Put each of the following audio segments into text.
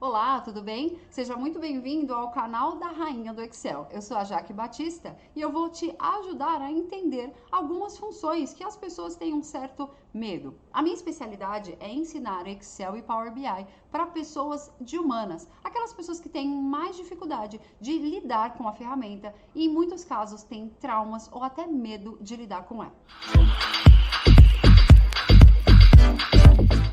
Olá, tudo bem? Seja muito bem-vindo ao canal da Rainha do Excel. Eu sou a Jaque Batista e eu vou te ajudar a entender algumas funções que as pessoas têm um certo medo. A minha especialidade é ensinar Excel e Power BI para pessoas de humanas, aquelas pessoas que têm mais dificuldade de lidar com a ferramenta e em muitos casos têm traumas ou até medo de lidar com ela.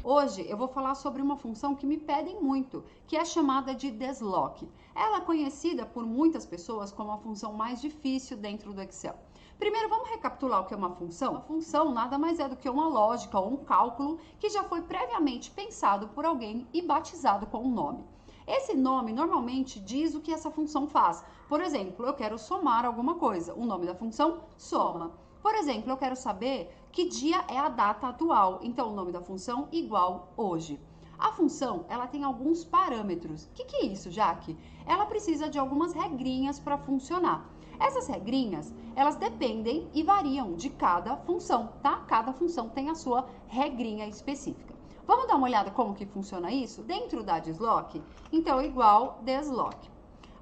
Hoje eu vou falar sobre uma função que me pedem muito, que é chamada de desloque. Ela é conhecida por muitas pessoas como a função mais difícil dentro do Excel. Primeiro, vamos recapitular o que é uma função? Uma função nada mais é do que uma lógica ou um cálculo que já foi previamente pensado por alguém e batizado com um nome. Esse nome normalmente diz o que essa função faz. Por exemplo, eu quero somar alguma coisa. O nome da função, soma. Por exemplo, eu quero saber que dia é a data atual, então o nome da função igual hoje. A função, ela tem alguns parâmetros. O que é isso, Jaque? Ela precisa de algumas regrinhas para funcionar. Essas regrinhas, elas dependem e variam de cada função, tá? Cada função tem a sua regrinha específica. Vamos dar uma olhada como que funciona isso? Dentro da desloque, então igual desloque.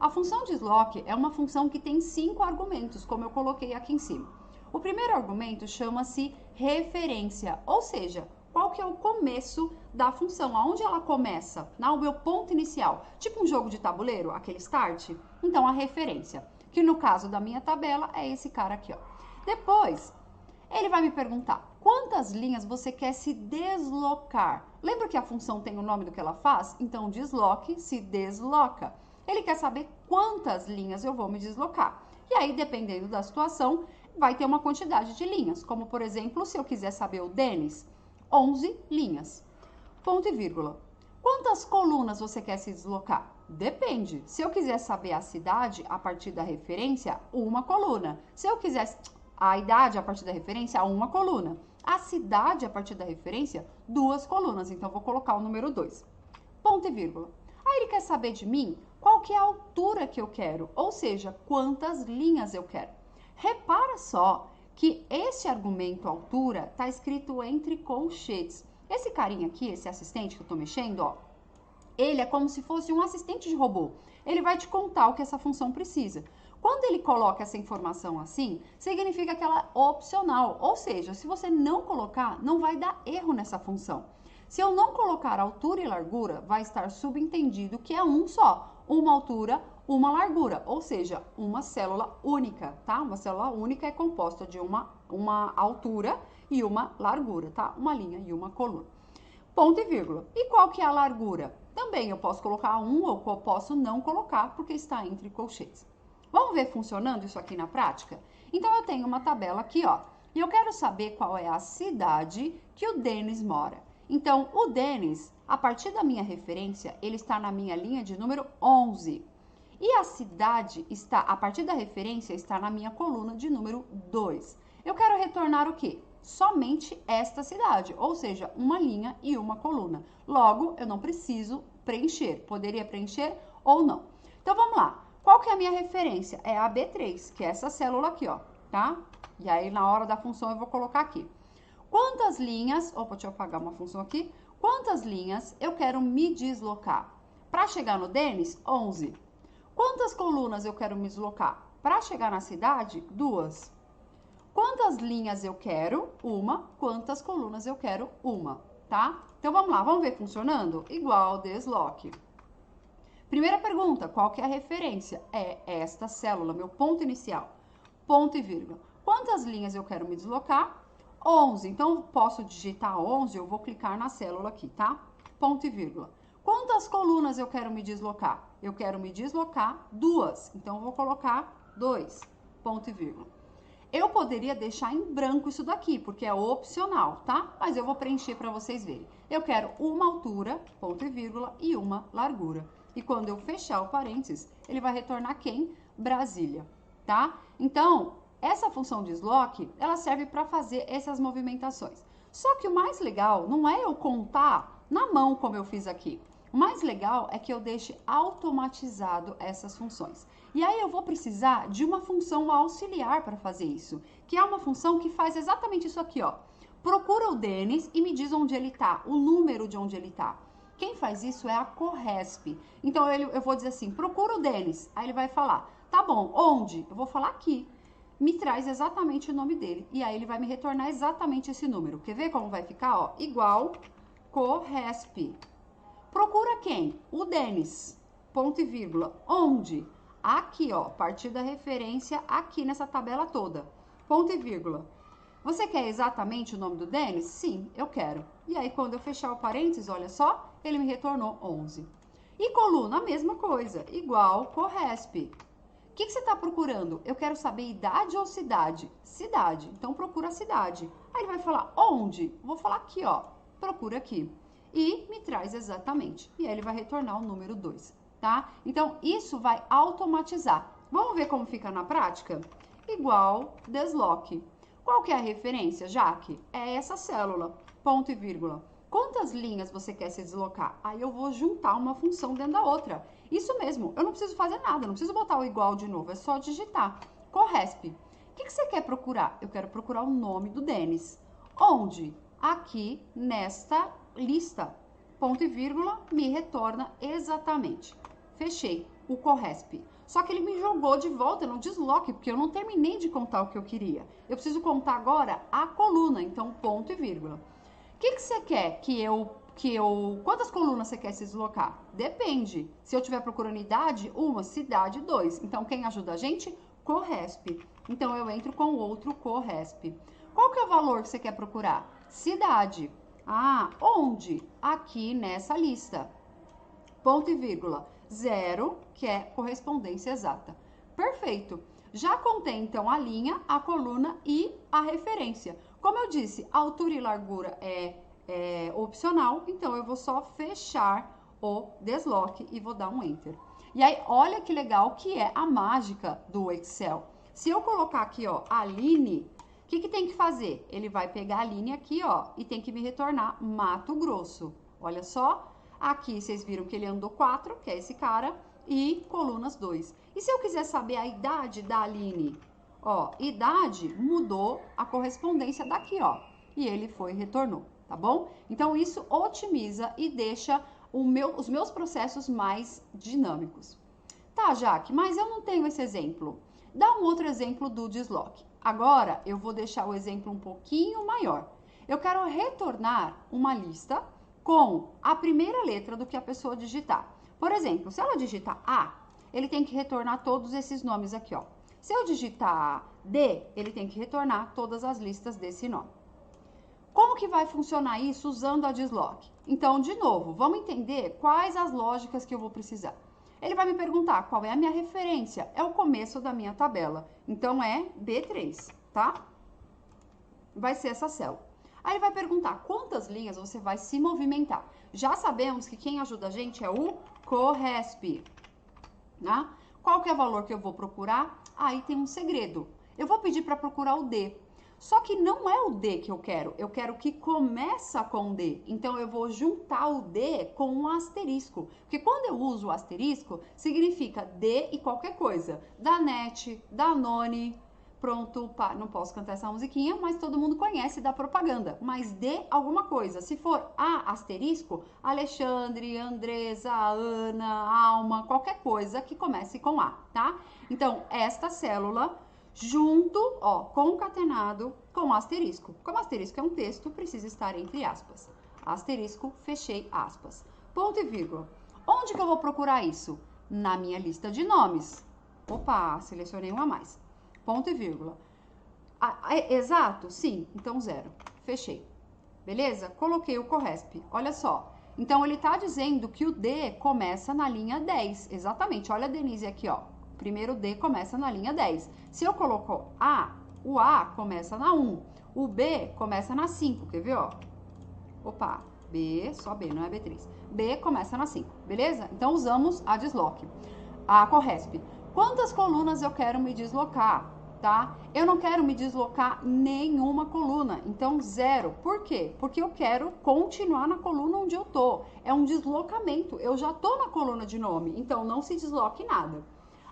A função desloque é uma função que tem 5 argumentos, como eu coloquei aqui em cima. O primeiro argumento chama-se referência, ou seja, qual que é o começo da função, aonde ela começa, o meu ponto inicial, tipo um jogo de tabuleiro, aquele start. Então, a referência, que no caso da minha tabela é esse cara aqui, ó. Depois, ele vai me perguntar, quantas linhas você quer se deslocar? Lembra que a função tem o nome do que ela faz? Então, desloque se desloca. Ele quer saber quantas linhas eu vou me deslocar. E aí, dependendo da situação, vai ter uma quantidade de linhas, como por exemplo, se eu quiser saber o Denis, 11 linhas. Ponto e vírgula. Quantas colunas você quer se deslocar? Depende. Se eu quiser saber a cidade a partir da referência, uma coluna. Se eu quiser a idade a partir da referência, uma coluna. A cidade a partir da referência, 2 colunas. Então, vou colocar o número 2. Ponto e vírgula. Aí ele quer saber de mim qual que é a altura que eu quero, ou seja, quantas linhas eu quero. Repara só que esse argumento altura está escrito entre colchetes. Esse carinha aqui, esse assistente que eu estou mexendo, ó, ele é como se fosse um assistente de robô. Ele vai te contar o que essa função precisa. Quando ele coloca essa informação assim, significa que ela é opcional. Ou seja, se você não colocar, não vai dar erro nessa função. Se eu não colocar altura e largura, vai estar subentendido que é um só. Uma altura, uma largura, ou seja, uma célula única, tá? Uma célula única é composta de uma altura e uma largura, tá? Uma linha e uma coluna. Ponto e vírgula. E qual que é a largura? Também eu posso colocar um ou eu posso não colocar, porque está entre colchetes. Vamos ver funcionando isso aqui na prática? Então, eu tenho uma tabela aqui, ó, e eu quero saber qual é a cidade que o Denis mora. Então, o Denis, a partir da minha referência, ele está na minha linha de número 11. E a cidade está, a partir da referência, está na minha coluna de número 2. Eu quero retornar o quê? Somente esta cidade, ou seja, uma linha e uma coluna. Logo, eu não preciso preencher. Poderia preencher ou não. Então, vamos lá. Qual que é a minha referência? É a B3, que é essa célula aqui, ó, tá? E aí, na hora da função, eu vou colocar aqui. Quantas linhas, opa, deixa eu apagar uma função aqui. Quantas linhas eu quero me deslocar? Para chegar no Denis, 11. Quantas colunas eu quero me deslocar? Para chegar na cidade, 2. Quantas linhas eu quero? 1. Quantas colunas eu quero? 1, tá? Então, vamos lá, vamos ver funcionando? Igual desloque. Primeira pergunta, qual que é a referência? É esta célula, meu ponto inicial. Ponto e vírgula. Quantas linhas eu quero me deslocar? 11. Então, eu posso digitar 11, eu vou clicar na célula aqui, tá? Ponto e vírgula. Quantas colunas eu quero me deslocar? Eu quero me deslocar 2. Então, eu vou colocar 2. Ponto e vírgula. Eu poderia deixar em branco isso daqui, porque é opcional, tá? Mas eu vou preencher para vocês verem. Eu quero uma altura, ponto e vírgula, e uma largura. E quando eu fechar o parênteses, ele vai retornar quem? Brasília, tá? Então, essa função desloque, ela serve para fazer essas movimentações. Só que o mais legal não é eu contar na mão como eu fiz aqui. O mais legal é que eu deixe automatizado essas funções. E aí eu vou precisar de uma função auxiliar para fazer isso, que é uma função que faz exatamente isso aqui, ó. Procura o Denis e me diz onde ele está, o número de onde ele está. Quem faz isso é a Corresp. Então, eu vou dizer assim, procura o Denis. Aí ele vai falar, tá bom, onde? Eu vou falar aqui. Me traz exatamente o nome dele. E aí ele vai me retornar exatamente esse número. Quer ver como vai ficar? Ó, igual Corresp. Procura quem? O Denis. Ponto e vírgula. Onde? Aqui, ó, a partir da referência aqui nessa tabela toda. Ponto e vírgula. Você quer exatamente o nome do Denis? Sim, eu quero. E aí, quando eu fechar o parênteses, olha só, ele me retornou 11. E coluna, a mesma coisa, igual Corresp. O que você está procurando? Eu quero saber idade ou cidade? Cidade. Então, procura a cidade. Aí ele vai falar, onde? Vou falar aqui, ó. Procura aqui. E me traz exatamente. E aí ele vai retornar o número 2, tá? Então, isso vai automatizar. Vamos ver como fica na prática? Igual desloque. Qual que é a referência, Jaque? É essa célula, ponto e vírgula. Quantas linhas você quer se deslocar? Aí eu vou juntar uma função dentro da outra. Isso mesmo, eu não preciso fazer nada, não preciso botar o igual de novo, é só digitar. Corresp. O que você quer procurar? Eu quero procurar o nome do Denis. Onde? Aqui nesta lista. Ponto e vírgula, me retorna exatamente. Fechei o Corresp. Só que ele me jogou de volta no desloque, porque eu não terminei de contar o que eu queria. Eu preciso contar agora a coluna, então ponto e vírgula. O que você quer quantas colunas você quer se deslocar? Depende. Se eu estiver procurando idade, 1, cidade, 2. Então, quem ajuda a gente? Corresp. Então, eu entro com o outro Corresp. Qual que é o valor que você quer procurar? Cidade. Ah, onde? Aqui nessa lista. Ponto e vírgula. 0, que é correspondência exata. Perfeito. Já contei, então, a linha, a coluna e a referência. Como eu disse, altura e largura é opcional, então eu vou só fechar o desloque e vou dar um Enter. E aí, olha que legal que é a mágica do Excel. Se eu colocar aqui, ó, Aline, o que tem que fazer? Ele vai pegar a linha aqui, ó, e tem que me retornar Mato Grosso. Olha só, aqui vocês viram que ele andou 4, que é esse cara, e colunas 2. E se eu quiser saber a idade da Aline? Ó, idade mudou a correspondência daqui, ó, e ele foi e retornou, tá bom? Então, isso otimiza e deixa os meus processos mais dinâmicos. Tá, Jaque, mas eu não tenho esse exemplo. Dá um outro exemplo do desloque. Agora, eu vou deixar o exemplo um pouquinho maior. Eu quero retornar uma lista com a primeira letra do que a pessoa digitar. Por exemplo, se ela digitar A, ele tem que retornar todos esses nomes aqui, ó. Se eu digitar D, ele tem que retornar todas as listas desse nome. Como que vai funcionar isso usando a desloque? Então, de novo, vamos entender quais as lógicas que eu vou precisar. Ele vai me perguntar qual é a minha referência. É o começo da minha tabela. Então, é B3, tá? Vai ser essa célula. Aí ele vai perguntar quantas linhas você vai se movimentar. Já sabemos que quem ajuda a gente é o Corresp, né? Qual que é o valor que eu vou procurar? Aí tem um segredo. Eu vou pedir para procurar o D. Só que não é o D que eu quero que começa com D. Então, eu vou juntar o D com um asterisco. Porque quando eu uso o asterisco, significa D e qualquer coisa. Danette, Danone, pronto, não posso cantar essa musiquinha, mas todo mundo conhece da propaganda. Mas D alguma coisa. Se for A asterisco, Alexandre, Andresa, Ana, Alma, qualquer coisa que comece com A, tá? Então, esta célula junto, ó, concatenado com asterisco. Como asterisco é um texto, precisa estar entre aspas. Asterisco, fechei aspas. Ponto e vírgula. Onde que eu vou procurar isso? Na minha lista de nomes. Opa, selecionei um a mais. Ponto e vírgula. Exato? Sim. Então, 0. Fechei. Beleza? Coloquei o Corresp. Olha só. Então, ele está dizendo que o D começa na linha 10. Exatamente. Olha a Denise aqui, ó. Primeiro D começa na linha 10. Se eu coloco A, o A começa na 1. O B começa na 5. Quer ver, ó? Opa, B, só B, não é B3. B começa na 5, beleza? Então, usamos a desloque. A Corresp. Quantas colunas eu quero me deslocar, tá? Eu não quero me deslocar nenhuma coluna. Então, 0. Por quê? Porque eu quero continuar na coluna onde eu tô. É um deslocamento. Eu já tô na coluna de nome. Então, não se desloque nada.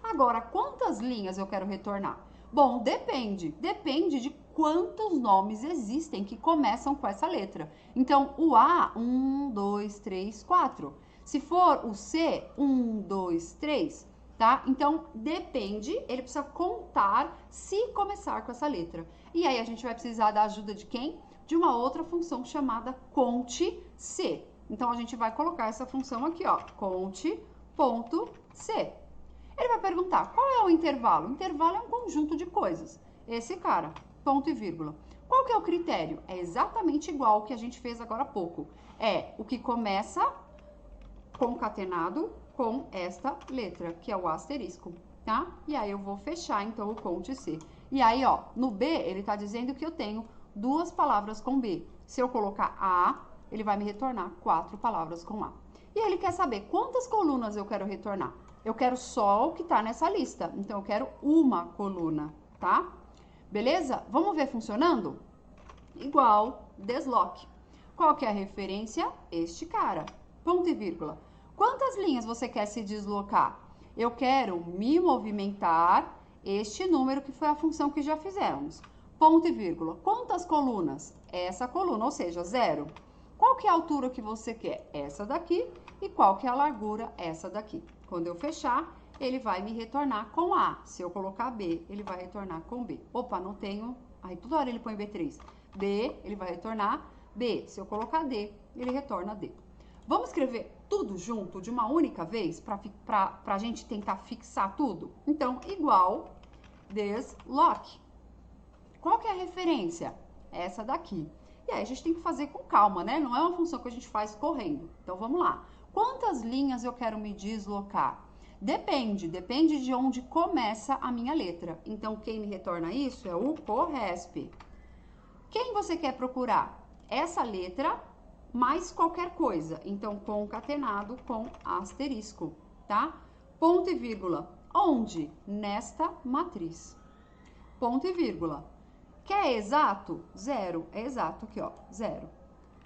Agora, quantas linhas eu quero retornar? Bom, depende. Depende de quantos nomes existem que começam com essa letra. Então, o A, 1, 2, 3, 4. Se for o C, 1, 2, 3, tá? Então, depende, ele precisa contar se começar com essa letra. E aí, a gente vai precisar da ajuda de quem? De uma outra função chamada conte-C. Então, a gente vai colocar essa função aqui, ó, conte.c. Ele vai perguntar, qual é o intervalo? O intervalo é um conjunto de coisas. Esse cara, ponto e vírgula. Qual que é o critério? É exatamente igual ao que a gente fez agora há pouco. É o que começa concatenado com esta letra, que é o asterisco, tá? E aí eu vou fechar, então, o conte-C. E aí, ó, no B, ele tá dizendo que eu tenho duas palavras com B. Se eu colocar A, ele vai me retornar 4 palavras com A. E ele quer saber quantas colunas eu quero retornar. Eu quero só o que tá nessa lista. Então, eu quero uma coluna, tá? Beleza? Vamos ver funcionando? Igual, desloque. Qual que é a referência? Este cara. Ponto e vírgula. Quantas linhas você quer se deslocar? Eu quero me movimentar este número que foi a função que já fizemos. Ponto e vírgula. Quantas colunas? Essa coluna, ou seja, 0. Qual que é a altura que você quer? Essa daqui. E qual que é a largura? Essa daqui. Quando eu fechar, ele vai me retornar com A. Se eu colocar B, ele vai retornar com B. Opa, não tenho... Aí toda hora ele põe B3. B, ele vai retornar B. Se eu colocar D, ele retorna D. Vamos escrever tudo junto de uma única vez para a gente tentar fixar tudo? Então, igual desloque. Qual que é a referência? Essa daqui. E aí a gente tem que fazer com calma, né? Não é uma função que a gente faz correndo. Então, vamos lá. Quantas linhas eu quero me deslocar? Depende de onde começa a minha letra. Então, quem me retorna isso é o corresp. Quem você quer procurar? Essa letra mais qualquer coisa. Então, concatenado com asterisco, tá? Ponto e vírgula. Onde? Nesta matriz. Ponto e vírgula. Quer exato? 0. É exato aqui, ó. 0.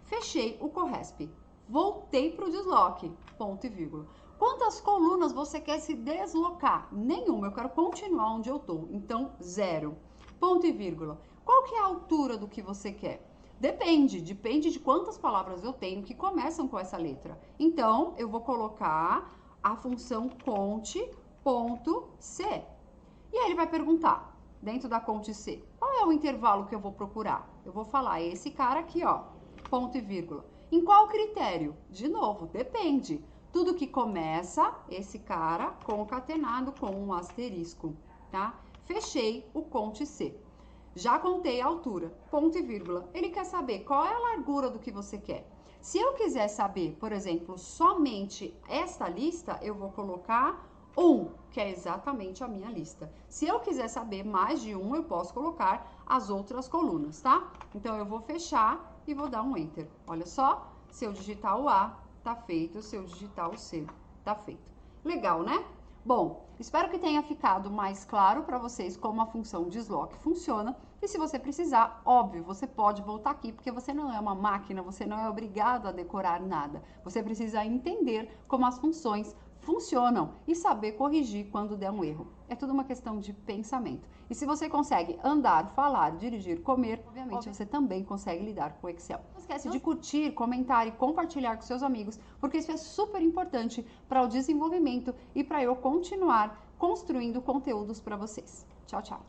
Fechei o corresp. Voltei para o desloque. Ponto e vírgula. Quantas colunas você quer se deslocar? Nenhuma. Eu quero continuar onde eu tô. Então, 0. Ponto e vírgula. Qual que é a altura do que você quer? Depende de quantas palavras eu tenho que começam com essa letra. Então, eu vou colocar a função conte.c. E aí ele vai perguntar, dentro da conte.c, qual é o intervalo que eu vou procurar? Eu vou falar esse cara aqui, ó, ponto e vírgula. Em qual critério? De novo, depende. Tudo que começa, esse cara, concatenado com um asterisco, tá? Fechei o conte.c. Já contei a altura, ponto e vírgula. Ele quer saber qual é a largura do que você quer. Se eu quiser saber, por exemplo, somente esta lista, eu vou colocar 1, que é exatamente a minha lista. Se eu quiser saber mais de 1, eu posso colocar as outras colunas, tá? Então, eu vou fechar e vou dar um Enter. Olha só, se eu digitar o A, tá feito. Se eu digitar o C, tá feito. Legal, né? Bom, espero que tenha ficado mais claro para vocês como a função desloque funciona. E se você precisar, óbvio, você pode voltar aqui, porque você não é uma máquina, você não é obrigado a decorar nada. Você precisa entender como as funções funcionam e saber corrigir quando der um erro. É tudo uma questão de pensamento. E se você consegue andar, falar, dirigir, comer, obviamente você também consegue lidar com o Excel. Não esquece de curtir, comentar e compartilhar com seus amigos, porque isso é super importante para o desenvolvimento e para eu continuar construindo conteúdos para vocês. Tchau, tchau!